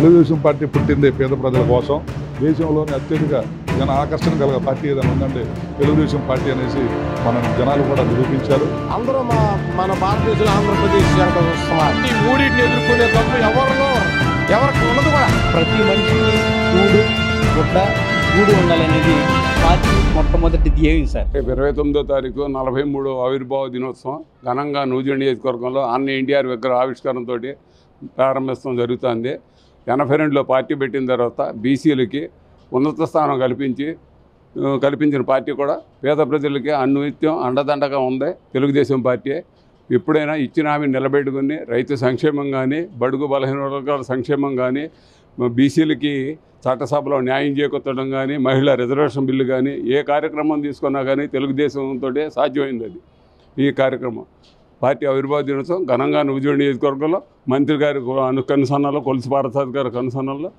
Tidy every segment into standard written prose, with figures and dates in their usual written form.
Telugu Desam party పుట్టింది పేద ప్రజల కోసం. దేశంలోని అత్యధిక జన ఆకర్షణ కలిగిన పార్టీ ఏదైనా ఉందంటే తెలుగుదేశం పార్టీ అనేసి మన జనాలు కూడా నిరూపించారు. అందరూ మన భారతదేశంలో ఆంధ్రప్రదేశ్ ఈ మూడింటిని ఎదుర్కొనే తప్పు ఎవరికి ఉండదు కూడా. ప్రతి మనిషికి గూడు ఉండాలనేది పార్టీ మొట్టమొదటి ధ్యేయం సార్. 29వ తారీఖు 43వ ఆవిర్భావ దినోత్సవం ఘనంగా నూజివీడు నియోజకవర్గంలో అన్న ఎన్టీఆర్ విగ్రహ ఆవిష్కరణతో ప్రారంభించడం జరుగుతుంది. 82లో పార్టీ పెట్టిన తర్వాత బీసీలకి ఉన్నత స్థానం కల్పించిన పార్టీ కూడా పేద ప్రజలకి అన్నిత్యం అండదండగా ఉంది తెలుగుదేశం పార్టీ. ఎప్పుడైనా ఇచ్చిన హామీని నిలబెట్టుకుని రైతు సంక్షేమం కానీ, బడుగు బలహీన వర్గాల సంక్షేమం కానీ, బీసీలకి చట్టసభలో న్యాయం చేకూర్చడం కానీ, మహిళా రిజర్వేషన్ బిల్లు కానీ, ఏ కార్యక్రమం తీసుకున్నా కానీ తెలుగుదేశంతో సాధ్యమైంది. అది ఈ కార్యక్రమం పార్టీ ఆవిర్భావ దినోత్సవం ఘనంగా నూజివీడు నియోజకవర్గంలో మంత్రి గారి కనుసన్నలో, కొలుసు పార్థసారథి గారి కనుసన్నలో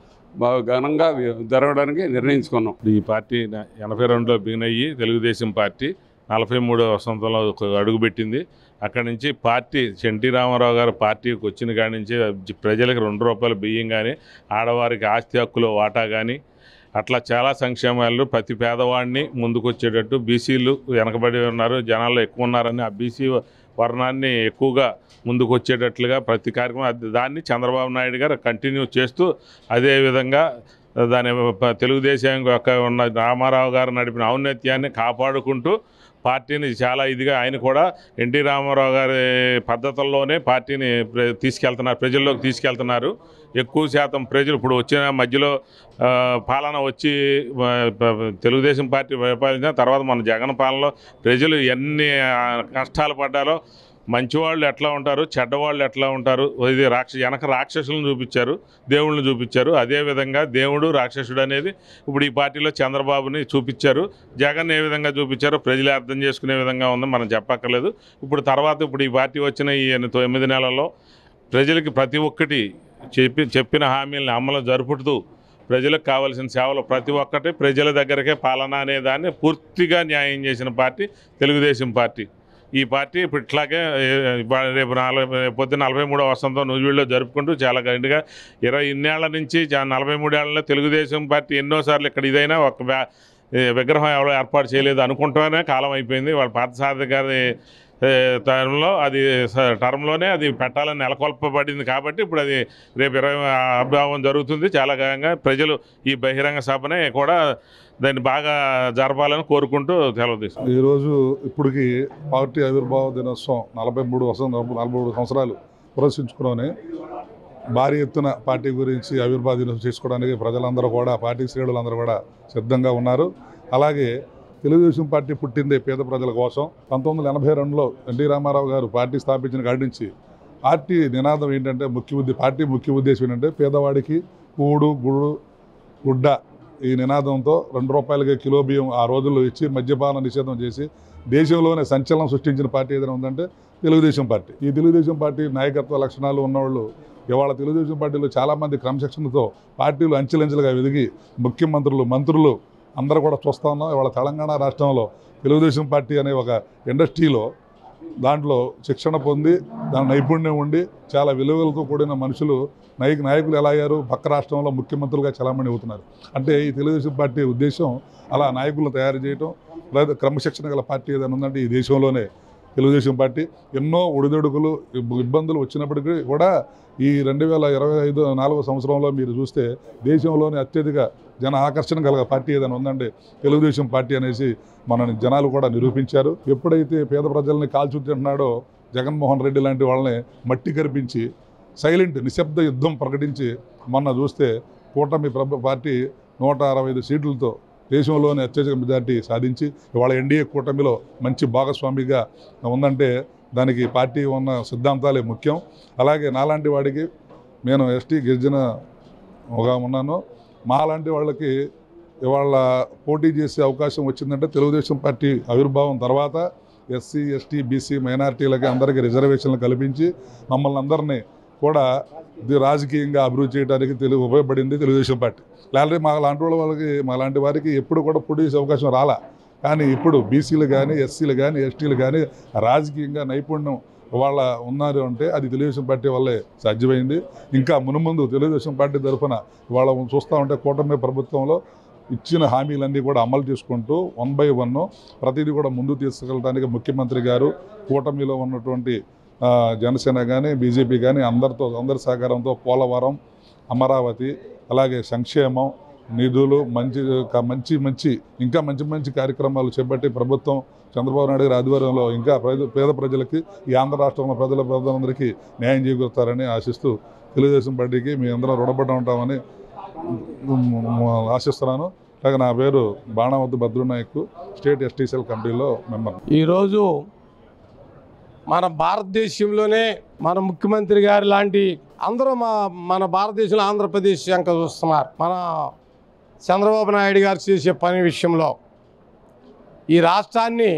బాగా ఘనంగా జరగడానికి నిర్ణయించుకున్నాం. ఈ పార్టీ 82లో బిగిన్ అయ్యి తెలుగుదేశం పార్టీ 43వ వసంతంలో అడుగుపెట్టింది. అక్కడి నుంచి పార్టీ ఎన్టీ రామారావు గారు పార్టీకి వచ్చిన కాడి నుంచి ప్రజలకు ₹2 బియ్యం కానీ, ఆడవారికి ఆస్తి హక్కులో వాటా కానీ, అట్లా చాలా సంక్షేమాలు ప్రతి పేదవాడిని ముందుకొచ్చేటట్టు. బీసీలు వెనకబడి ఉన్నారు, జనాల్లో ఎక్కువ ఉన్నారని ఆ బీసీ వర్ణాన్ని ఎక్కువగా ముందుకు వచ్చేటట్లుగా ప్రతి కార్యక్రమం దాన్ని చంద్రబాబు నాయుడు గారు కంటిన్యూ చేస్తూ, అదేవిధంగా దాని తెలుగుదేశం యొక్క ఉన్న రామారావు గారు నడిపిన ఔన్నత్యాన్ని కాపాడుకుంటూ పార్టీని చాలా ఇదిగా ఆయన కూడా ఎన్టీ రామారావు గారి పద్ధతుల్లోనే పార్టీని ప్రజల్లోకి తీసుకెళ్తున్నారు. ఎక్కువ శాతం ప్రజలు ఇప్పుడు వచ్చిన మధ్యలో పాలన వచ్చి తెలుగుదేశం పార్టీ పరిపాలించిన తర్వాత మన జగన్ పాలనలో ప్రజలు ఎన్ని కష్టాలు పడ్డారో, మంచివాళ్ళు ఎట్లా ఉంటారు, చెడ్డవాళ్ళు ఎట్లా ఉంటారు, ఇది వెనక రాక్షసులను చూపించారు, దేవుళ్ళని చూపించారు. అదేవిధంగా దేవుడు రాక్షసుడు అనేది ఇప్పుడు ఈ పార్టీలో చంద్రబాబుని చూపించారు. జగన్ ఏ విధంగా చూపించారో ప్రజలే అర్థం చేసుకునే విధంగా ఉంది, మనం చెప్పక్కర్లేదు. ఇప్పుడు ఈ పార్టీ వచ్చిన ఈ 9 నెలల్లో ప్రజలకి ప్రతి ఒక్కటి చెప్పిన హామీలను అమలు జరుపుతూ ప్రజలకు కావాల్సిన సేవలు ప్రతి ఒక్కటి ప్రజల దగ్గరకే పాలన అనే దాన్ని పూర్తిగా న్యాయం చేసిన పార్టీ తెలుగుదేశం పార్టీ. ఈ పార్టీ ఇప్పుడు ఇట్లాగే రేపు పొద్దున్న 43వ వసంతం నూజివీడులో జరుపుకుంటూ చాలా గట్టిగా 20 నుంచి 43 ఏళ్లలో తెలుగుదేశం పార్టీ ఎన్నోసార్లు ఇక్కడ ఇదైనా ఒక విగ్రహం ఎవరో ఏర్పాటు చేయలేదు అనుకుంటానే కాలం అయిపోయింది. వాళ్ళ పార్థసారథి గారి టర్మ్లోనే అది పెట్టాలని నెలకొల్పబడింది. కాబట్టి ఇప్పుడు అది రేపు 20 ఆవిర్భావం జరుగుతుంది. చాలా ఘనంగా ప్రజలు ఈ బహిరంగ సభనే కూడా దాన్ని బాగా జరపాలని కోరుకుంటూ సెలవు తీసుకుంటాం. ఈరోజు ఇప్పటికి పార్టీ ఆవిర్భావ దినోత్సవం 43 సంవత్సరాలు ప్రదర్శించుకుని భారీ ఎత్తున పార్టీ గురించి ఆవిర్భావ దినోత్సవం చేసుకోవడానికి ప్రజలందరూ కూడా, పార్టీ శ్రేణులందరూ కూడా సిద్ధంగా ఉన్నారు. అలాగే తెలుగుదేశం పార్టీ పుట్టిందే పేద ప్రజల కోసం. 1982లో ఎన్టీ రామారావు గారు పార్టీ స్థాపించిన కాడి నుంచి పార్టీ నినాదం ఏంటంటే, పార్టీ ముఖ్య ఉద్దేశం ఏంటంటే పేదవాడికి కూడు గుడ్డ. ఈ నినాదంతో ₹2 కిలో బియ్యం ఆ రోజుల్లో ఇచ్చి మద్యపాన నిషేధం చేసి దేశంలోనే సంచలనం సృష్టించిన పార్టీ ఏదైనా ఉందంటే తెలుగుదేశం పార్టీ. ఈ తెలుగుదేశం పార్టీ నాయకత్వ లక్షణాలు ఉన్నవాళ్ళు ఇవాళ తెలుగుదేశం పార్టీలో చాలామంది క్రమశిక్షణతో పార్టీలు అంచెలంచెలుగా ఎదిగి ముఖ్యమంత్రులు, మంత్రులు అందరూ కూడా చూస్తూ ఉన్నాం. ఇవాళ తెలంగాణ రాష్ట్రంలో తెలుగుదేశం పార్టీ అనే ఒక ఇండస్ట్రీలో దాంట్లో శిక్షణ పొంది దాని నైపుణ్యం ఉండి చాలా విలువలతో కూడిన మనుషులు నాయకులు ఎలా అయ్యారు, పక్క రాష్ట్రంలో ముఖ్యమంత్రులుగా చలామణి అవుతున్నారు. అంటే ఈ తెలుగుదేశం పార్టీ ఉద్దేశం అలా నాయకులను తయారు చేయటం, లేదా క్రమశిక్షణ గల పార్టీ ఏదైనా ఉందంటే ఈ దేశంలోనే తెలుగుదేశం పార్టీ. ఎన్నో ఒడిదొడుకులు, ఇబ్బందులు వచ్చినప్పటికీ కూడా ఈ 2024 సంవత్సరంలో మీరు చూస్తే దేశంలోని అత్యధిక జన ఆకర్షణ కలిగిన పార్టీ ఏదైనా ఉందంటే తెలుగుదేశం పార్టీ అనేసి మన జనాలు కూడా నిరూపించారు. ఎప్పుడైతే పేద ప్రజల్ని కాల్చుంటున్నాడో జగన్మోహన్ రెడ్డి లాంటి వాళ్ళని మట్టి కరిపించి సైలెంట్ నిశ్శబ్ద యుద్ధం ప్రకటించి మొన్న చూస్తే కూటమి పార్టీ 165 సీట్లతో దేశంలోని అత్యధిక మెజార్టీ సాధించి ఇవాళ ఎన్డీఏ కూటమిలో మంచి భాగస్వామిగా ఉందంటే దానికి పార్టీ ఉన్న సిద్ధాంతాలే ముఖ్యం. అలాగే నాలాంటి వాడికి, నేను ఎస్టీ గిరిజనగా ఉన్నాను, మాలాంటి వాళ్ళకి ఇవాళ పోటీ చేసే అవకాశం వచ్చిందంటే తెలుగుదేశం పార్టీ ఆవిర్భావం తర్వాత ఎస్సీ, ఎస్టీ, బీసీ మైనారిటీలకి అందరికీ రిజర్వేషన్లు కల్పించి మమ్మల్ని అందరినీ కూడా రాజకీయంగా అభివృద్ధి చేయడానికి ఉపయోగపడింది తెలుగుదేశం పార్టీ. లేకపోతే మా లాంటి వారికి ఎప్పుడు కూడా పోటీ చేసే అవకాశం రాలా. కానీ ఇప్పుడు బీసీలు కానీ, ఎస్సీలు కానీ, ఎస్టీలు కానీ రాజకీయంగా నైపుణ్యం ఇవాళ ఉన్నారు అంటే అది తెలుగుదేశం పార్టీ వల్లే సాధ్యమైంది. ఇంకా మునుముందు తెలుగుదేశం పార్టీ తరఫున ఇవాళ చూస్తూ ఉంటే కూటమి ప్రభుత్వంలో ఇచ్చిన హామీలన్నీ కూడా అమలు చేసుకుంటూ 1 by 1 ప్రతిదీ కూడా ముందు తీసుకెళ్ళడానికి ముఖ్యమంత్రి గారు కూటమిలో ఉన్నటువంటి జనసేన కానీ బీజేపీ కానీ అందరి సహకారంతో పోలవరం, అమరావతి, అలాగే సంక్షేమం, నిధులు, ఇంకా మంచి కార్యక్రమాలు చేపట్టి ప్రభుత్వం చంద్రబాబు నాయుడు గారి ఆధ్వర్యంలో ఇంకా పేద ప్రజలకి ఈ ఆంధ్ర రాష్ట్రంలో ప్రజలందరికీ న్యాయం చేకూరుతారని ఆశిస్తూ తెలుగుదేశం పార్టీకి మీ అందరం రుణపడి ఉంటామని ఆశిస్తున్నాను. అలాగే నా పేరు బాణావతి భద్రునాయక్, స్టేట్ ఎస్టీసీఎల్ కమిటీలో మెంబర్. ఈరోజు మన భారతదేశంలోనే మన ముఖ్యమంత్రి గారు లాంటి అందరూ మన భారతదేశంలో ఆంధ్రప్రదేశ్ వెంక చూస్తున్నారు. మన చంద్రబాబు నాయుడు గారు చేసే పని విషయంలో ఈ రాష్ట్రాన్ని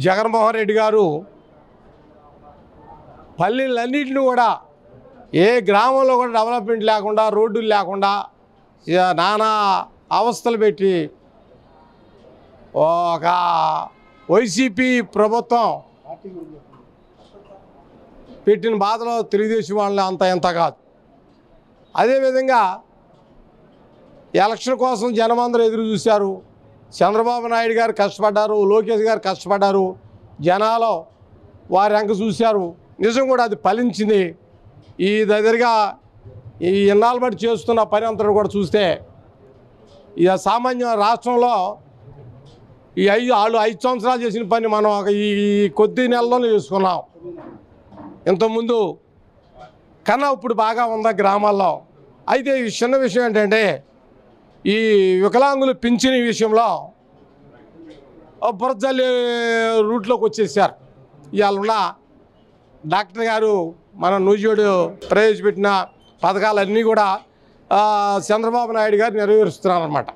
జగన్మోహన్ రెడ్డి గారు పల్లెలన్నింటినీ కూడా ఏ గ్రామంలో కూడా డెవలప్మెంట్ లేకుండా, రోడ్డులు లేకుండా నానా అవస్థలు పెట్టి ఒక వైసీపీ ప్రభుత్వం పెట్టిన బాధలో తెలుగుదేశం వాళ్ళని అంత ఎంత కాదు. అదేవిధంగా ఎలక్షన్ కోసం జనమందరూ ఎదురు చూశారు. చంద్రబాబు నాయుడు గారు కష్టపడ్డారు, లోకేష్ గారు కష్టపడ్డారు, జనాలు వారి వెంక చూశారు. నిజం కూడా అది ఫలించింది. ఈ దగ్గరగా ఈ ఎన్నాళ్ళు బట్టి చేస్తున్న పని అంతా కూడా చూస్తే ఇక సామాన్య రాష్ట్రంలో ఈ 5 సంవత్సరాలు చేసిన పని మనం ఈ కొద్ది నెలల్లోనే చేసుకున్నాం. ఇంతకుముందు కన్నా ఇప్పుడు బాగా ఉందా గ్రామాల్లో. అయితే ఈ చిన్న విషయం ఏంటంటే ఈ వికలాంగులు పింఛన్ విషయంలో బురజల్లి రూట్లోకి వచ్చేసారు. ఇవాళ ఉన్న డాక్టర్ గారు మన నూజివీడు ప్రవేశపెట్టిన పథకాలన్నీ కూడా చంద్రబాబు నాయుడు గారు నెరవేరుస్తున్నారన్నమాట.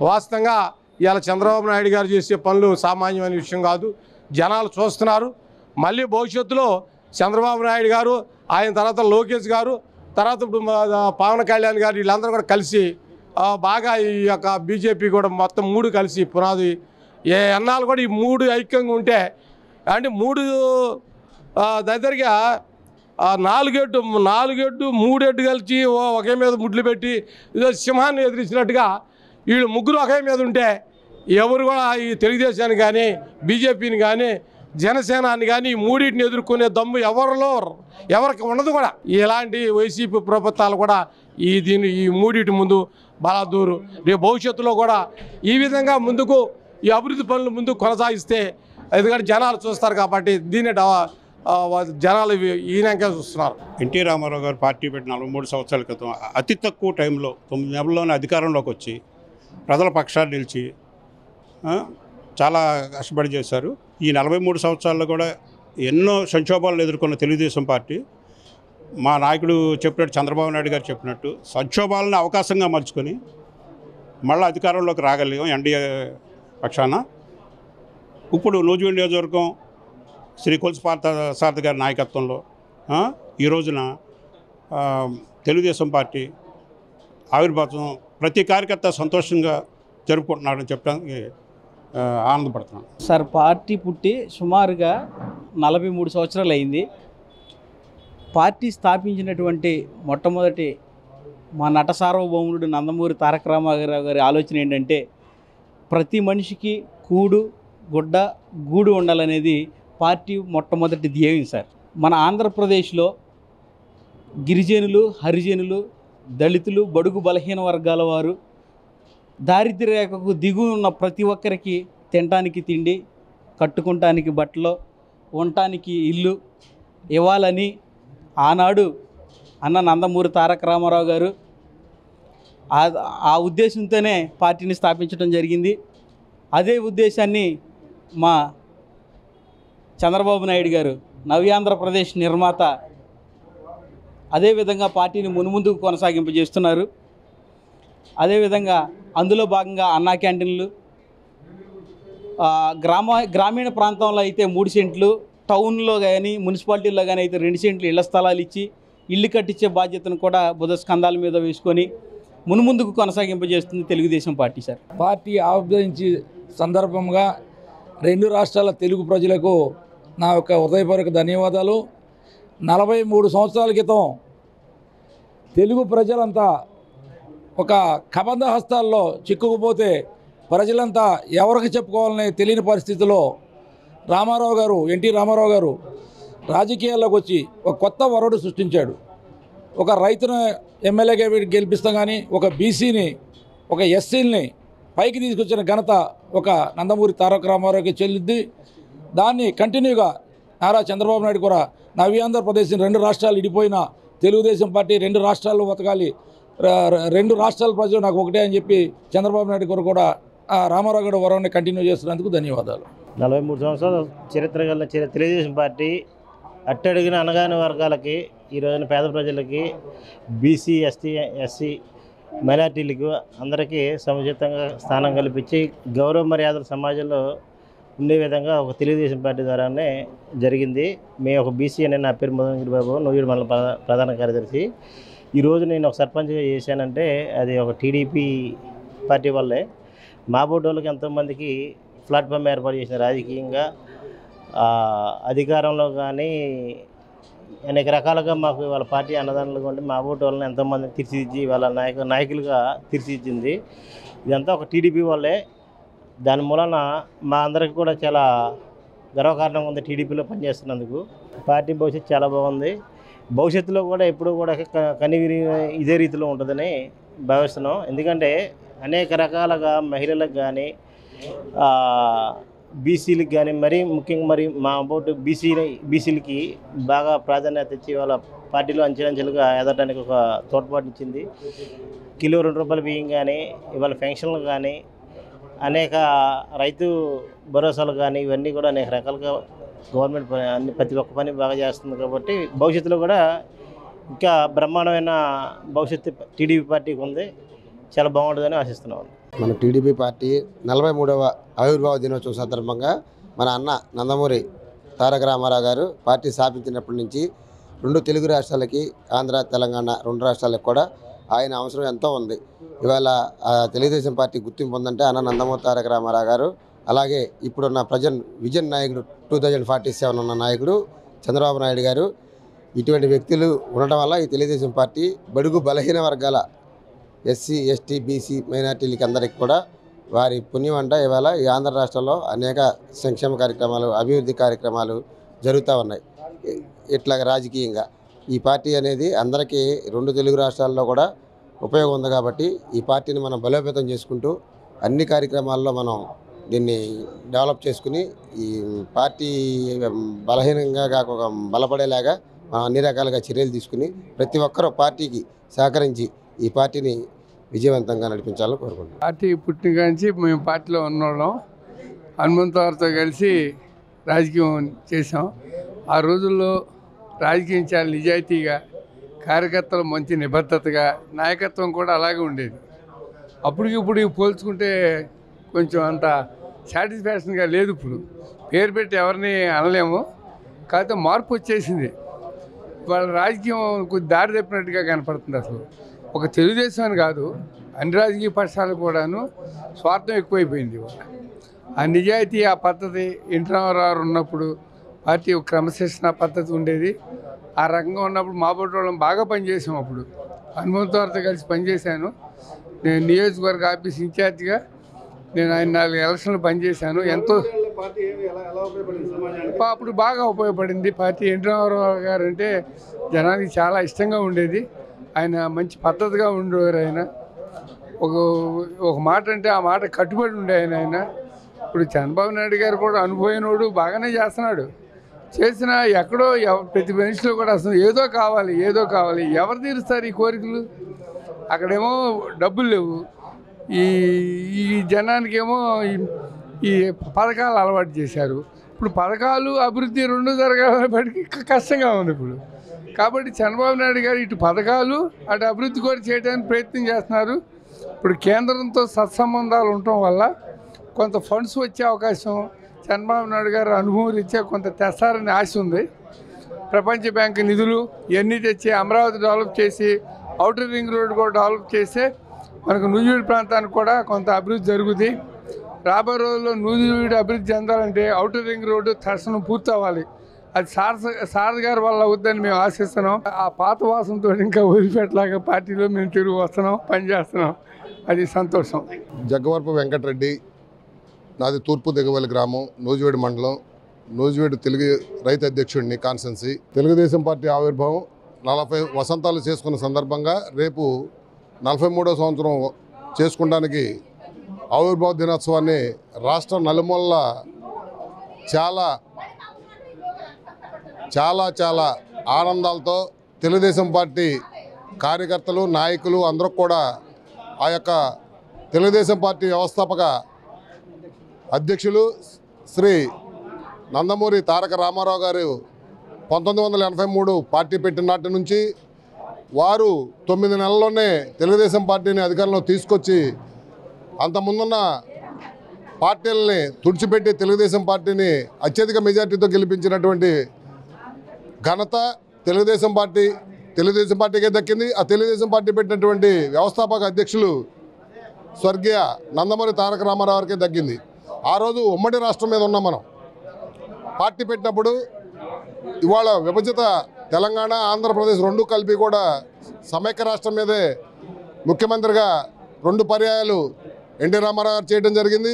వాస్తవంగా ఇవాళ చంద్రబాబు నాయుడు గారు చేసే పనులు సామాన్యమైన విషయం కాదు. జనాలు చూస్తున్నారు. మళ్ళీ భవిష్యత్తులో చంద్రబాబు నాయుడు గారు, ఆయన తర్వాత లోకేష్ గారు, తర్వాత ఇప్పుడు పవన్ కళ్యాణ్ గారు వీళ్ళందరూ కూడా కలిసి బాగా ఈ యొక్క బీజేపీ కూడా మొత్తం 3 కలిసి పునాది ఎన్నాళ్ళు కూడా ఈ 3 ఐక్యంగా ఉంటే అంటే 3 దగ్గరగా 4 ఎడ్డు 3 కలిసి ఒకే మీద ముడ్లు పెట్టి ఇదో సింహాన్ని ఎదిరించినట్టుగా వీళ్ళు 3 ఒకే మీద ఉంటే ఎవరు కూడా ఈ తెలుగుదేశాన్ని కానీ బీజేపీని కానీ జనసేనాన్ని కానీ ఈ 3టిని ఎదుర్కొనే దమ్ము ఎవరికి ఉండదు కూడా. ఇలాంటి వైసీపీ ప్రభుత్వాలు కూడా ఈ 3టి ముందు బలాదూరు. రేపు భవిష్యత్తులో కూడా ఈ విధంగా ముందుకు ఈ అభివృద్ధి పనులు ముందుకు కొనసాగిస్తే ఎందుకంటే జనాలు చూస్తారు కాబట్టి దీన్ని జనాలు ఈయనకే చూస్తున్నారు. ఎన్టీ రామారావు గారు పార్టీ పెట్టి 43 సంవత్సరాల క్రితం అతి తక్కువ టైంలో 9 నెలల్లోనే అధికారంలోకి వచ్చి ప్రజల పక్షాన్ని నిలిచి చాలా కష్టపడి చేశారు. ఈ 43 సంవత్సరాల్లో కూడా ఎన్నో సంక్షోభాలను ఎదుర్కొన్న తెలుగుదేశం పార్టీ మా నాయకుడు చెప్పినట్టు, చంద్రబాబు నాయుడు గారు చెప్పినట్టు సంక్షోభాలను అవకాశంగా మలుచుకొని మళ్ళీ అధికారంలోకి రాగలిగాం ఎన్డీఏ పక్షాన. ఇప్పుడు నూజివీడు నియోజకవర్గం శ్రీ కొలుసు పార్థసారథి గారి నాయకత్వంలో ఈ రోజున తెలుగుదేశం పార్టీ ఆవిర్భావం ప్రతి కార్యకర్త సంతోషంగా జరుపుకుంటున్నారని చెప్పడానికి ఆనందపడుతున్నాను. సార్, పార్టీ పుట్టి సుమారుగా 43 సంవత్సరాలు అయింది. పార్టీ స్థాపించినటువంటి మొట్టమొదటి మా నట సార్వభౌముడు నందమూరి తారక రామారావు గారి ఆలోచన ఏంటంటే ప్రతి మనిషికి కూడు, గుడ్డ, గూడు ఉండాలనేది పార్టీ మొట్టమొదటి ధ్యేయం సార్. మన ఆంధ్రప్రదేశ్లో గిరిజనులు, హరిజనులు, దళితులు, బడుగు బలహీన వర్గాల వారు, దారిద్ర్య రేఖకు దిగువ ఉన్న ప్రతి ఒక్కరికి తినటానికి తిండి, కట్టుకుంటానికి బట్టలు, ఉండటానికి ఇల్లు ఇవ్వాలని ఆనాడు అన్న నందమూరి తారక రామారావు గారు ఆ ఉద్దేశంతోనే పార్టీని స్థాపించడం జరిగింది. అదే ఉద్దేశాన్ని మా చంద్రబాబు నాయుడు గారు నవ్యాంధ్రప్రదేశ్ నిర్మాత అదేవిధంగా పార్టీని మున్ముందుకు కొనసాగింపజేస్తున్నారు. అదేవిధంగా అందులో భాగంగా అన్నా క్యాంటీన్లు, గ్రామీణ ప్రాంతంలో అయితే 3 సెంట్లు, టౌన్లో కానీ మున్సిపాలిటీల్లో కానీ అయితే 2 సెంట్లు ఇళ్ల స్థలాలు ఇచ్చి ఇల్లు కట్టించే బాధ్యతను కూడా బుధ స్కంధాల మీద వేసుకొని మున్ముందుకు కొనసాగింపజేస్తుంది తెలుగుదేశం పార్టీ సార్. పార్టీ ఆవిర్భవించే సందర్భంగా 2 రాష్ట్రాల తెలుగు ప్రజలకు నా యొక్క హృదయపూర్వక ధన్యవాదాలు. 43 సంవత్సరాల క్రితం తెలుగు ప్రజలంతా ఒక కబంధ హస్తాల్లో చిక్కుకుపోతే ప్రజలంతా ఎవరికి చెప్పుకోవాలని తెలియని పరిస్థితిలో రామారావు గారు, ఎన్టీ రామారావు గారు రాజకీయాల్లోకి వచ్చి ఒక కొత్త వరడు సృష్టించాడు. ఒక రైతును ఎమ్మెల్యేగా గెలిపిస్తాం కానీ ఒక బీసీని, ఒక ఎస్సీని పైకి తీసుకొచ్చిన ఘనత ఒక నందమూరి తారక రామారావుకి చెల్లిద్ది. దాన్ని కంటిన్యూగా నారా చంద్రబాబు నాయుడు కూడా నవ్యాంధ్రప్రదేశ్ 2 రాష్ట్రాలు ఇడిపోయిన తెలుగుదేశం పార్టీ 2 రాష్ట్రాల్లో బతకాలి, 2 రాష్ట్రాల ప్రజలు నాకు ఒకటే అని చెప్పి చంద్రబాబు నాయుడు గారు కూడా రామారావు గారు వరాన్ని కంటిన్యూ చేస్తున్నందుకు ధన్యవాదాలు. 43 సంవత్సరాల చరిత్ర గల తెలుగుదేశం పార్టీ అట్టడుగిన అనగాని వర్గాలకి, ఈ రోజున పేద ప్రజలకి, బీసీ, ఎస్సీ మైనార్టీలకు అందరికీ సముచితంగా స్థానం కల్పించి గౌరవ మర్యాదల సమాజంలో ఉండే విధంగా ఒక తెలుగుదేశం పార్టీ ద్వారానే జరిగింది. మేము ఒక బీసీ అనే నా పేరు మదనగిరి బాబు, నూజివీడు మండల ప్రధాన కార్యదర్శి. ఈరోజు నేను ఒక సర్పంచ్గా చేశానంటే అది ఒక టీడీపీ పార్టీ వల్లే. మా బోర్డోళ్ళకి ఎంతోమందికి ప్లాట్ఫామ్ ఏర్పాటు చేసిన రాజకీయంగా అధికారంలో కానీ అనేక రకాలుగా మాకు వాళ్ళ పార్టీ అన్నదానాలుగా ఉండి మా బోర్డు వాళ్ళని ఎంతోమందిని తీర్చిదిద్ది వాళ్ళ నాయకులుగా తీర్చిదిద్దింది. ఇదంతా ఒక టీడీపీ వల్లే. దాని మూలన మా అందరికీ కూడా చాలా గర్వకారణంగా ఉంది టీడీపీలో పనిచేస్తున్నందుకు. పార్టీ భవిష్యత్తు చాలా బాగుంది. భవిష్యత్తులో కూడా ఎప్పుడూ కూడా కనివిరి ఇదే రీతిలో ఉంటుందని భావిస్తున్నాం. ఎందుకంటే అనేక రకాలుగా మహిళలకు కానీ బీసీలకు కానీ ముఖ్యంగా మా బోర్డు బీసీలకి బాగా ప్రాధాన్యత ఇచ్చి వాళ్ళ పార్టీలో అంచెలంచెలుగా ఎదగడానికి ఒక తోడ్పాటునిచ్చింది. కిలో 2 రూపాయల బియ్యం కానీ, ఇవాళ పెన్షన్లు కానీ, అనేక రైతు భరోసాలు కానీ, ఇవన్నీ కూడా అనేక రకాలుగా గవర్నమెంట్ ప్రతి ఒక్క పని బాగా చేస్తుంది. కాబట్టి భవిష్యత్తులో కూడా ఇంకా బ్రహ్మాండమైన భవిష్యత్తు టీడీపీ పార్టీకి ఉంది. చాలా బాగుంటుందని ఆశిస్తున్నాం. మన టీడీపీ పార్టీ 43వ ఆవిర్భావ దినోత్సవం సందర్భంగా మన అన్న నందమూరి తారక రామారావు గారు పార్టీ స్థాపించినప్పటి నుంచి 2 తెలుగు రాష్ట్రాలకి, ఆంధ్ర, తెలంగాణ 2 రాష్ట్రాలకు కూడా ఆయన అవసరం ఎంతో ఉంది. ఇవాళ తెలుగుదేశం పార్టీ గుర్తింపు ఉందంటే అన్న నందమూరి తారక రామారావు గారు, అలాగే ఇప్పుడున్న విజన్ నాయకుడు 2047 ఉన్న నాయకుడు చంద్రబాబు నాయుడు గారు, ఇటువంటి వ్యక్తులు ఉండటం వల్ల ఈ తెలుగుదేశం పార్టీ బడుగు బలహీన వర్గాల ఎస్సీ, ఎస్టీ, బీసీ మైనార్టీలకి అందరికీ కూడా వారి పుణ్యం అంట ఇవాళ ఈ ఆంధ్ర రాష్ట్రంలో అనేక సంక్షేమ కార్యక్రమాలు, అభివృద్ధి కార్యక్రమాలు జరుగుతూ ఉన్నాయి. ఇట్లా రాజకీయంగా ఈ పార్టీ అనేది అందరికీ 2 తెలుగు రాష్ట్రాల్లో కూడా ఉపయోగం ఉంది. కాబట్టి ఈ పార్టీని మనం బలోపేతం చేసుకుంటూ అన్ని కార్యక్రమాల్లో మనం దీన్ని డెవలప్ చేసుకుని ఈ పార్టీ బలహీనంగా కాక బలపడేలాగా మనం అన్ని రకాలుగా చర్యలు తీసుకుని ప్రతి ఒక్కరూ పార్టీకి సహకరించి ఈ పార్టీని విజయవంతంగా నడిపించాలని కోరుకుంటున్నాం. పార్టీ పుట్టిన నుంచి మేము పార్టీలో ఉన్నోళ్ళం. హనుమంతవారితో కలిసి రాజకీయం చేసాం. ఆ రోజుల్లో రాజకీయం చాలా నిజాయితీగా, కార్యకర్తలు మంచి నిబద్ధతగా, నాయకత్వం కూడా అలాగే ఉండేది. అప్పటికిప్పుడు పోల్చుకుంటే కొంచెం అంత సాటిస్ఫాక్షన్గా లేదు. ఇప్పుడు పేరు పెట్టి ఎవరిని అనలేము. కాకపోతే మార్పు వచ్చేసింది. వాళ్ళ రాజకీయం కొద్ది దారి తప్పినట్టుగా కనపడుతుంది. అసలు ఒక తెలుగుదేశం అని కాదు, అన్ని రాజకీయ పక్షాలు కూడాను స్వార్థం ఎక్కువైపోయింది. ఆ నిజాయితీ, ఆ పద్ధతి ఎన్టీ రామారావు ఉన్నప్పుడు పార్టీ ఒక క్రమశిక్షణ పద్ధతి ఉండేది. ఆ రకంగా ఉన్నప్పుడు మా బోర్డు వాళ్ళం బాగా పనిచేసాం. అప్పుడు హనుమంతవారితో కలిసి పనిచేశాను. నేను నియోజకవర్గ ఆఫీస్ ఇన్ఛార్జిగా నేను ఆయన 4 ఎలక్షన్లు పనిచేశాను. ఎంతో అప్పుడు బాగా ఉపయోగపడింది పార్టీ. ఎన్టీ రామారావు గారు అంటే జనానికి చాలా ఇష్టంగా ఉండేది. ఆయన మంచి పద్ధతిగా ఉండేవారు. ఆయన ఒక మాట అంటే ఆ మాట కట్టుబడి ఉండే ఆయన. ఇప్పుడు చంద్రబాబు నాయుడు గారు కూడా అనుభవైనోడు, బాగానే చేస్తున్నాడు. చేసినా ఎక్కడో ప్రతి మనిషిలో కూడా అసలు ఏదో కావాలి, ఏదో కావాలి. ఎవరు తీరుస్తారు ఈ కోరికలు? అక్కడేమో డబ్బులు లేవు. ఈ జనానికి ఏమో ఈ పథకాలు అలవాటు చేశారు. ఇప్పుడు పథకాలు, అభివృద్ధి 2 జరగాలనేప్పటికీ కష్టంగా ఉంది ఇప్పుడు. కాబట్టి చంద్రబాబు నాయుడు గారు ఇటు పథకాలు, అటు అభివృద్ధి కూడా చేయడానికి ప్రయత్నం చేస్తున్నారు. ఇప్పుడు కేంద్రంతో సత్సంబంధాలు ఉండటం వల్ల కొంత ఫండ్స్ వచ్చే అవకాశం చంద్రబాబు నాయుడు గారు అనుభవం రీత్యా కొంత తెస్తారని ఆశ ఉంది. ప్రపంచ బ్యాంకు నిధులు ఇవన్నీ తెచ్చి అమరావతి డెవలప్ చేసి, ఔటర్ రింగ్ రోడ్ కూడా డెవలప్ చేస్తే మనకు నూజివీడు ప్రాంతానికి కూడా కొంత అభివృద్ధి జరుగుతుంది. రాబోయే రోజుల్లో నూజివీడు అభివృద్ధి చెందాలంటే ఔటర్ రింగ్ రోడ్డు తక్షణం పూర్తి అవ్వాలి. అది సార్ గారి వల్ల అవుద్దని మేము ఆశిస్తున్నాం. ఆ పాత వాసనతో ఇంకా వదిలిపెట్టలాగా పార్టీలో మేము తిరిగి వస్తున్నాం, పనిచేస్తున్నాం. అది సంతోషం. జగ్గవరపు వెంకటరెడ్డి, నాది తూర్పు దిగవల్లి గ్రామం, నూజివీడు మండలం, నూజివీడు తెలుగు రైతు అధ్యక్షుడిని కాన్స్టెన్సీ. తెలుగుదేశం పార్టీ ఆవిర్భావం 40 వసంతాలు చేసుకున్న సందర్భంగా రేపు 43వ సంవత్సరం చేసుకోవడానికి ఆవిర్భావ దినోత్సవాన్ని రాష్ట్రం నలుమూలల చాలా చాలా చాలా ఆనందాలతో తెలుగుదేశం పార్టీ కార్యకర్తలు, నాయకులు అందరూ కూడా ఆ యొక్క తెలుగుదేశం పార్టీ వ్యవస్థాపక అధ్యక్షులు శ్రీ నందమూరి తారక రామారావు గారు 1983 పార్టీ పెట్టిన నాటి నుంచి వారు 9 నెలల్లోనే తెలుగుదేశం పార్టీని అధికారంలో తీసుకొచ్చి అంతకుముందున్న పార్టీలని తుడిచిపెట్టి తెలుగుదేశం పార్టీని అత్యధిక మెజార్టీతో గెలిపించినటువంటి ఘనత తెలుగుదేశం పార్టీకే దక్కింది. ఆ తెలుగుదేశం పార్టీ పెట్టినటువంటి వ్యవస్థాపక అధ్యక్షులు స్వర్గీయ నందమూరి తారక రామారావు గారికే దక్కింది. ఆ రోజు ఉమ్మడి రాష్ట్రం మీద ఉన్నాం మనం. పార్టీ పెట్టినప్పుడు ఇవాళ విభజిత తెలంగాణ, ఆంధ్రప్రదేశ్ రెండు కలిపి కూడా సమైక్య రాష్ట్రం మీదే ముఖ్యమంత్రిగా 2 పర్యాయాలు ఎన్టీ రామారావు గారు చేయడం జరిగింది.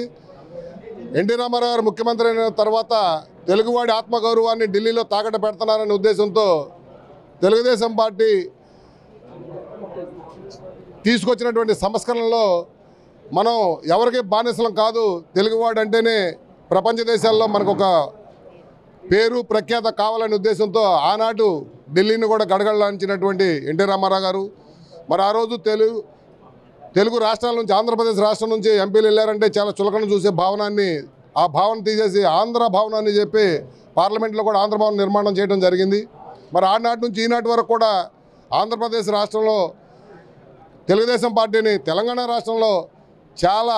ఎన్టీ రామారావు గారు ముఖ్యమంత్రి అయిన తర్వాత తెలుగువాడి ఆత్మగౌరవాన్ని ఢిల్లీలో తాకట్టు పెడుతున్నారనే ఉద్దేశంతో తెలుగుదేశం పార్టీ తీసుకొచ్చినటువంటి సంస్కరణలో మనం ఎవరికి బానిసలం కాదు, తెలుగువాడు అంటేనే ప్రపంచ దేశాల్లో మనకు ఒక పేరు ప్రఖ్యాత కావాలనే ఉద్దేశంతో ఆనాడు ఢిల్లీని కూడా గడగడలాంచినటువంటి ఎన్టీ రామారావు గారు మరి ఆ రోజు తెలుగు రాష్ట్రాల నుంచి, ఆంధ్రప్రదేశ్ రాష్ట్రం నుంచి ఎంపీలు వెళ్ళారంటే చాలా చులకన చూసే ఆ భావన తీసేసి ఆంధ్ర భవనాన్ని చెప్పి పార్లమెంట్లో కూడా ఆంధ్ర భవన్ నిర్మాణం చేయడం జరిగింది. మరి ఆనాటి నుంచి ఈనాటి వరకు కూడా ఆంధ్రప్రదేశ్ రాష్ట్రంలో తెలుగుదేశం పార్టీని, తెలంగాణ రాష్ట్రంలో చాలా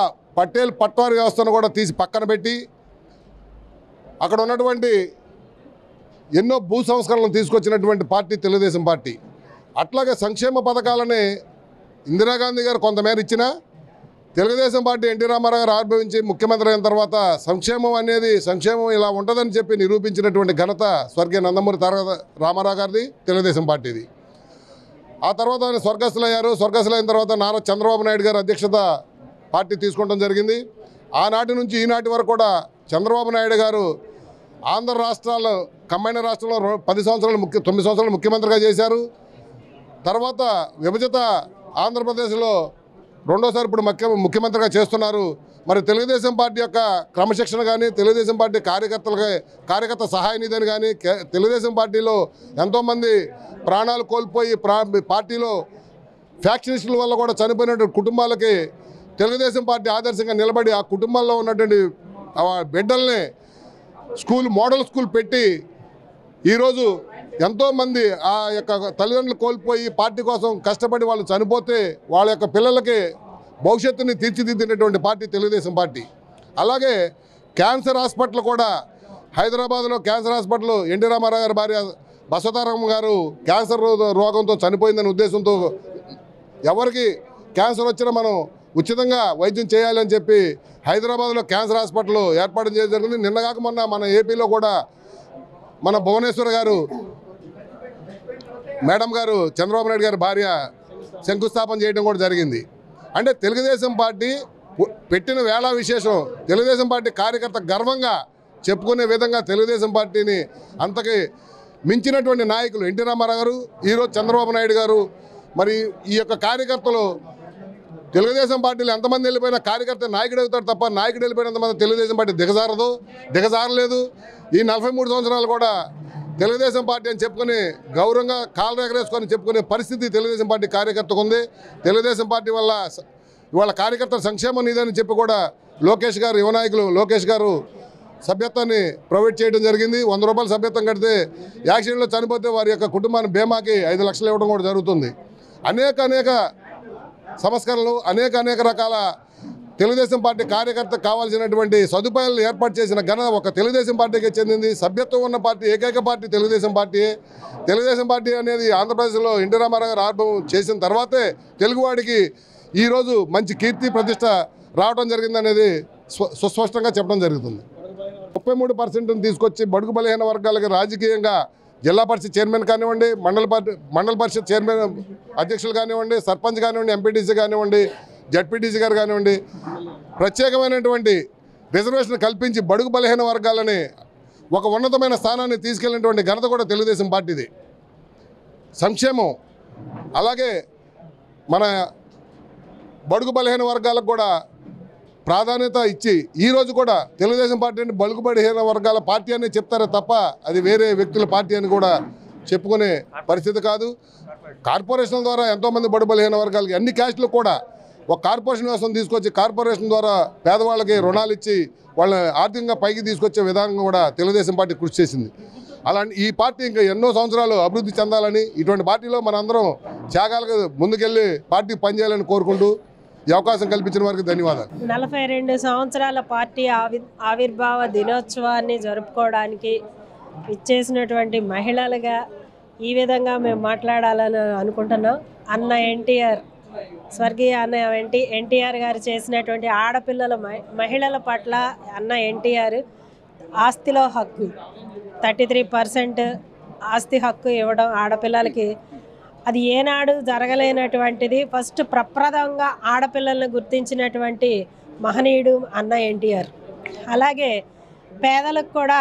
పట్వారీ వ్యవస్థను కూడా తీసి పక్కన పెట్టి అక్కడ ఉన్నటువంటి ఎన్నో భూ సంస్కరణలు తీసుకొచ్చినటువంటి పార్టీ తెలుగుదేశం పార్టీ. అట్లాగే సంక్షేమ పథకాలని ఇందిరాగాంధీ గారు కొంతమేర ఇచ్చినా తెలుగుదేశం పార్టీ ఎన్టీ రామారావు గారు ఆవిర్భవించి ముఖ్యమంత్రి అయిన తర్వాత సంక్షేమం ఇలా ఉంటుందని చెప్పి నిరూపించినటువంటి ఘనత స్వర్గీయ నందమూరి తారక రామారావు గారిది, తెలుగుదేశం పార్టీది. ఆ తర్వాత ఆయన స్వర్గస్థులయ్యారు. స్వర్గస్థులైన తర్వాత నారా చంద్రబాబు నాయుడు గారు అధ్యక్షత పార్టీ తీసుకోవడం జరిగింది. ఆనాటి నుంచి ఈనాటి వరకు కూడా చంద్రబాబు నాయుడు గారు ఆంధ్ర రాష్ట్రాలు కంబైన్ రాష్ట్రంలో 9 సంవత్సరాలు ముఖ్యమంత్రిగా చేశారు. తర్వాత విభజిత ఆంధ్రప్రదేశ్లో రెండోసారి ఇప్పుడు ముఖ్యమంత్రిగా చేస్తున్నారు. మరి తెలుగుదేశం పార్టీ యొక్క క్రమశిక్షణ కానీ, తెలుగుదేశం పార్టీ కార్యకర్త సహాయ నిధిని కానీ, తెలుగుదేశం పార్టీలో ఎంతోమంది ప్రాణాలు కోల్పోయి పార్టీలో ఫ్యాక్షనిస్టుల వల్ల కూడా చనిపోయినటువంటి కుటుంబాలకి తెలుగుదేశం పార్టీ ఆదర్శంగా నిలబడి ఆ కుటుంబాల్లో ఉన్నటువంటి బిడ్డల్ని మోడల్ స్కూల్ పెట్టి ఈరోజు ఎంతోమంది ఆ యొక్క తల్లిదండ్రులు కోల్పోయి పార్టీ కోసం కష్టపడి వాళ్ళు చనిపోతే వాళ్ళ యొక్క పిల్లలకి భవిష్యత్తుని తీర్చిదిద్దినటువంటి పార్టీ తెలుగుదేశం పార్టీ. అలాగే క్యాన్సర్ హాస్పిటల్ కూడా హైదరాబాద్లో క్యాన్సర్ హాస్పిటల్ ఎన్టీ రామారావు గారి భార్య బసవతారమ్మ గారు క్యాన్సర్ రోగంతో చనిపోయిందనే ఉద్దేశంతో ఎవరికి క్యాన్సర్ వచ్చినా మనం ఉచితంగా వైద్యం చేయాలని చెప్పి హైదరాబాద్లో క్యాన్సర్ హాస్పిటల్ ఏర్పాటు చేయడం జరిగింది. నిన్నగాక మొన్న మన ఏపీలో కూడా మన భువనేశ్వర్ గారు మేడం గారు చంద్రబాబు నాయుడు గారి భార్య శంకుస్థాపన చేయడం కూడా జరిగింది. అంటే తెలుగుదేశం పార్టీ పెట్టిన వేళ విశేషం. తెలుగుదేశం పార్టీ కార్యకర్త గర్వంగా చెప్పుకునే విధంగా తెలుగుదేశం పార్టీని అంతకి మించినటువంటి నాయకులు ఎన్టీ రామారావు గారు, ఈరోజు చంద్రబాబు నాయుడు గారు. మరి ఈ యొక్క కార్యకర్తలు తెలుగుదేశం పార్టీలో ఎంతమంది వెళ్ళిపోయినా కార్యకర్త నాయకుడు అవుతాడు తప్ప నాయకుడు వెళ్ళిపోయినంతమంది తెలుగుదేశం పార్టీ దిగజారలేదు. ఈ 43 సంవత్సరాలు కూడా తెలుగుదేశం పార్టీ అని చెప్పుకొని గౌరవంగా కాళ్ళు ఎగరేసుకొని చెప్పుకునే పరిస్థితి తెలుగుదేశం పార్టీ కార్యకర్తకు ఉంది. తెలుగుదేశం పార్టీ వల్ల ఇవాళ కార్యకర్తల సంక్షేమ నిధి అని చెప్పి కూడా లోకేష్ గారు, యువ నాయకులు లోకేష్ గారు సభ్యత్వాన్ని ప్రొవైడ్ చేయడం జరిగింది. 100 రూపాయలు సభ్యత్వం కడితే యాక్సిడెంట్లో చనిపోతే వారి యొక్క కుటుంబాన్ని బీమాకి 5 లక్షలు ఇవ్వడం కూడా జరుగుతుంది. అనేక సంస్కరణలు, అనేక రకాల తెలుగుదేశం పార్టీ కార్యకర్తకు కావాల్సినటువంటి సదుపాయాలు ఏర్పాటు చేసిన ఘనత ఒక తెలుగుదేశం పార్టీకి చెందింది. సభ్యత్వం ఉన్న పార్టీ ఏకైక పార్టీ తెలుగుదేశం పార్టీయే. తెలుగుదేశం పార్టీ అనేది ఆంధ్రప్రదేశ్లో ఎన్టీ రామారావు గారు ఆవిర్భావం చేసిన తర్వాతే తెలుగువాడికి ఈరోజు మంచి కీర్తి ప్రతిష్ట రావడం జరిగిందనేది సుస్పష్టంగా చెప్పడం జరుగుతుంది. 33% తీసుకొచ్చి బడుగు బలహీన వర్గాలకి రాజకీయంగా జిల్లా పరిషత్ చైర్మన్ కానివ్వండి, మండల పరిషత్ చైర్మన్ అధ్యక్షులు కానివ్వండి, సర్పంచ్ కానివ్వండి, ఎంపీటీసీ కానివ్వండి, జడ్పీటీసీ గారు కానివ్వండి, ప్రత్యేకమైనటువంటి రిజర్వేషన్ కల్పించి బడుగు బలహీన వర్గాలని ఒక ఉన్నతమైన స్థానాన్ని తీసుకెళ్ళినటువంటి ఘనత కూడా తెలుగుదేశం పార్టీది. సంక్షేమం అలాగే మన బడుగు బలహీన వర్గాలకు కూడా ప్రాధాన్యత ఇచ్చి ఈరోజు కూడా తెలుగుదేశం పార్టీ అంటే బడుగు బలహీన వర్గాల పార్టీ అని చెప్తారే తప్ప అది వేరే వ్యక్తుల పార్టీ అని కూడా చెప్పుకునే పరిస్థితి కాదు. కార్పొరేషన్ ద్వారా ఎంతోమంది బడుగు బలహీన వర్గాలకి అన్ని క్యాస్టులు కూడా ఒక కార్పొరేషన్ వ్యవస్థను తీసుకొచ్చి కార్పొరేషన్ ద్వారా పేదవాళ్ళకి రుణాలు ఇచ్చి వాళ్ళని ఆర్థికంగా పైకి తీసుకొచ్చే విధానం కూడా తెలుగుదేశం పార్టీ కృషి చేసింది. అలాంటి ఈ పార్టీ ఇంకా ఎన్నో సంవత్సరాలు అభివృద్ధి చెందాలని, ఇటువంటి పార్టీలో మనందరం త్యాగాలకు ముందుకెళ్ళి పార్టీ పనిచేయాలని కోరుకుంటూ ఈ అవకాశం కల్పించిన వారికి ధన్యవాదాలు. 42 సంవత్సరాల పార్టీ ఆవిర్భావ దినోత్సవాన్ని జరుపుకోవడానికి ఇచ్చేసినటువంటి మహిళలుగా ఈ విధంగా మేము మాట్లాడాలని అనుకుంటున్నాం. అన్న ఎన్టీఆర్, స్వర్గీయ అన్న ఎన్టీఆర్ గారు చేసినటువంటి ఆడపిల్లల మహిళల పట్ల అన్న ఎన్టీఆర్ ఆస్తిలో హక్కు 33% ఆస్తి హక్కు ఇవ్వడం ఆడపిల్లలకి అది ఏనాడు జరగలేనటువంటిది. ఫస్ట్ ప్రప్రదంగా ఆడపిల్లలను గుర్తించినటువంటి మహనీయుడు అన్న ఎన్టీఆర్. అలాగే పేదలకు కూడా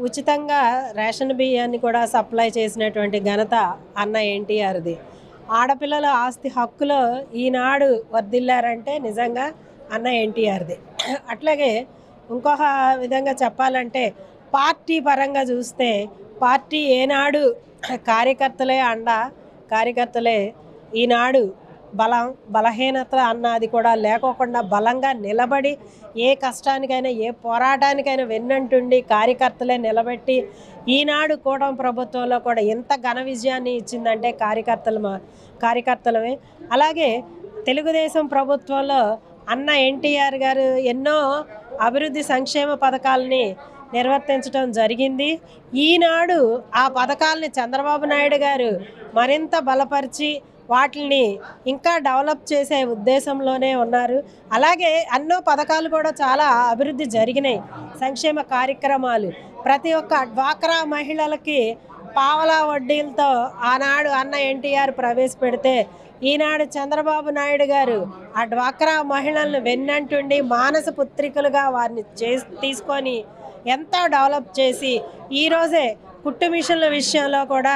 ఉచితంగా రేషన్ బియ్యాన్ని కూడా సప్లై చేసినటువంటి ఘనత అన్న ఎన్టీఆర్ది. ఆడపిల్లల ఆస్తి హక్కులో ఈనాడు వర్ధిల్లారంటే నిజంగా అన్న ఎన్టీఆర్ది. అట్లాగే ఇంకొక విధంగా చెప్పాలంటే పార్టీ పరంగా చూస్తే పార్టీ ఏనాడు కార్యకర్తలే అండ, కార్యకర్తలే ఈనాడు బలహీనత అన్నది కూడా లేకోకుండా బలంగా నిలబడి ఏ కష్టానికైనా ఏ పోరాటానికైనా వెన్నంటుండి కార్యకర్తలే నిలబెట్టి ఈనాడు కూటమి ప్రభుత్వంలో కూడా ఎంత ఘన విజయాన్ని ఇచ్చిందంటే కార్యకర్తలమే. అలాగే తెలుగుదేశం ప్రభుత్వంలో అన్న ఎన్టీఆర్ గారు ఎన్నో అభివృద్ధి సంక్షేమ పథకాలని నిర్వర్తించడం జరిగింది. ఈనాడు ఆ పథకాలని చంద్రబాబు నాయుడు గారు మరింత బలపరిచి వాటిని ఇంకా డెవలప్ చేసే ఉద్దేశంలోనే ఉన్నారు. అలాగే ఎన్నో పథకాలు కూడా చాలా అభివృద్ధి జరిగినాయి. సంక్షేమ కార్యక్రమాలు ప్రతి ఒక్క డ్వాక్రా మహిళలకి పావలా వడ్డీలతో ఆనాడు అన్న ఎన్టీఆర్ ప్రవేశపెడితే ఈనాడు చంద్రబాబు నాయుడు గారు ఆ డ్వాక్రా మహిళలను వెన్నంటుండి మానస పుత్రికలుగా వారిని తీసుకొని ఎంతో డెవలప్ చేసి ఈరోజే కుట్టు మిషన్ల విషయంలో కూడా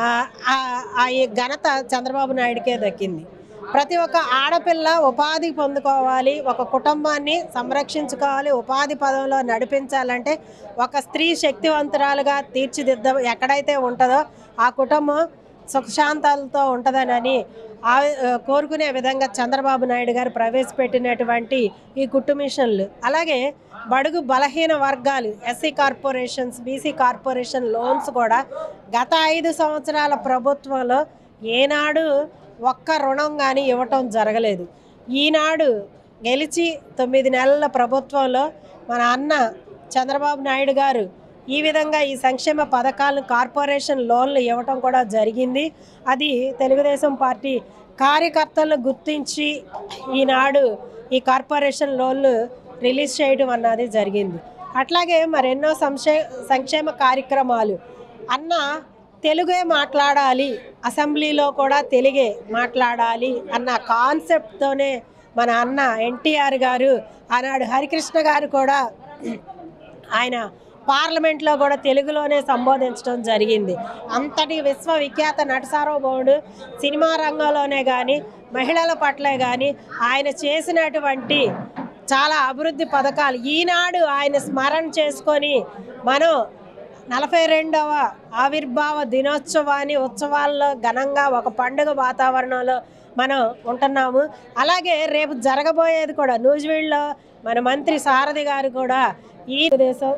ఆ ఘనత చంద్రబాబు నాయుడికే దక్కింది. ప్రతి ఒక్క ఆడపిల్ల ఉపాధి పొందుకోవాలి, ఒక కుటుంబాన్ని సంరక్షించుకోవాలి, ఉపాధి పదంలో నడిపించాలంటే ఒక స్త్రీ శక్తివంతురాలుగా ఎక్కడైతే ఉంటుందో ఆ కుటుంబం సుఖశాంతాలతో ఉంటుందనని కోరుకునే విధంగా చంద్రబాబు నాయుడు గారు ప్రవేశపెట్టినటువంటి ఈ కుట్టు మిషన్లు, అలాగే బడుగు బలహీన వర్గాలు SC corporations, BC corporation loans కూడా గత 5 సంవత్సరాల ప్రభుత్వంలో ఏనాడు ఒక్క రుణం కానీ ఇవ్వటం జరగలేదు. ఈనాడు గెలిచి 9 నెలల ప్రభుత్వంలో మన అన్న చంద్రబాబు నాయుడు గారు ఈ విధంగా ఈ సంక్షేమ పథకాలను కార్పొరేషన్ లోన్లు ఇవ్వటం కూడా జరిగింది. అది తెలుగుదేశం పార్టీ కార్యకర్తలను గుర్తించి ఈనాడు ఈ కార్పొరేషన్ లోన్లు రిలీజ్ చేయడం అన్నది జరిగింది. అట్లాగే మరెన్నో సంక్షేమ కార్యక్రమాలు అన్న తెలుగే మాట్లాడాలి, అసెంబ్లీలో కూడా తెలుగే మాట్లాడాలి అన్న కాన్సెప్ట్తోనే మన అన్న ఎన్టీఆర్ గారు ఆనాడు హరికృష్ణ గారు కూడా ఆయన పార్లమెంట్లో కూడా తెలుగులోనే సంబోధించడం జరిగింది. అంతటి విశ్వవిఖ్యాత నటసార్వభౌముడు సినిమా రంగంలోనే కానీ మహిళల పట్లే కానీ ఆయన చేసినటువంటి చాలా అభివృద్ధి పథకాలు ఈనాడు ఆయన స్మరణ చేసుకొని మనం 42వ ఆవిర్భావ దినోత్సవాన్ని ఉత్సవాల్లో ఘనంగా ఒక పండుగ వాతావరణంలో మనం ఉంటున్నాము. అలాగే రేపు జరగబోయేది కూడా నూజివీడులో మన మంత్రి సారథి గారు కూడా ఈ దేశం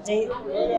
జై